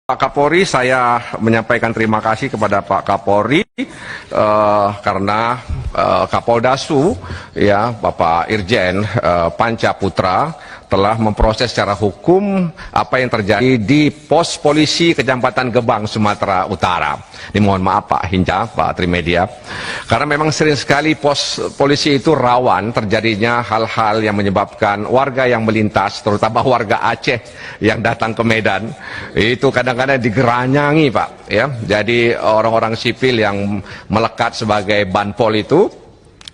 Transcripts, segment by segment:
Pak Kapolri, saya menyampaikan terima kasih kepada Pak Kapolri karena Kapoldasu, ya Bapak Irjen Panca Putra telah memproses secara hukum apa yang terjadi di pos polisi Kecamatan Gebang, Sumatera Utara. Ini mohon maaf Pak Hinca, Pak Trimedia, karena memang sering sekali pos polisi itu rawan terjadinya hal-hal yang menyebabkan warga yang melintas, terutama warga Aceh yang datang ke Medan, itu kadang-kadang digeranyangi Pak. Ya, jadi orang-orang sipil yang melekat sebagai banpol itu,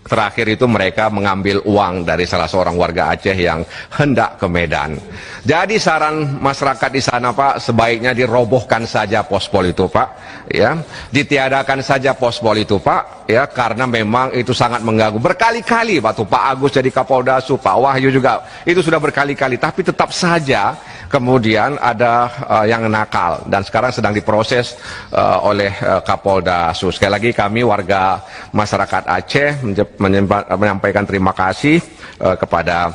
terakhir itu mereka mengambil uang dari salah seorang warga Aceh yang hendak ke Medan. Jadi saran masyarakat di sana Pak, sebaiknya dirobohkan saja pospol itu Pak, ya, ditiadakan saja pospol itu Pak, ya, karena memang itu sangat mengganggu. Berkali-kali waktu Pak Agus jadi Kapoldasu, Pak Wahyu juga, itu sudah berkali-kali, tapi tetap saja kemudian ada yang nakal dan sekarang sedang diproses oleh Kapoldasu. Sekali lagi kami warga masyarakat Aceh menyampaikan terima kasih kepada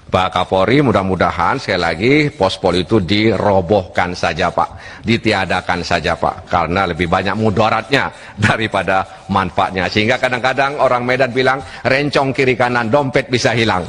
Pak Kapolri. Mudah-mudahan sekali lagi pospol itu dirobohkan saja Pak, ditiadakan saja Pak, karena lebih banyak mudaratnya daripada manfaatnya. Sehingga kadang-kadang orang Medan bilang rencong kiri kanan dompet bisa hilang.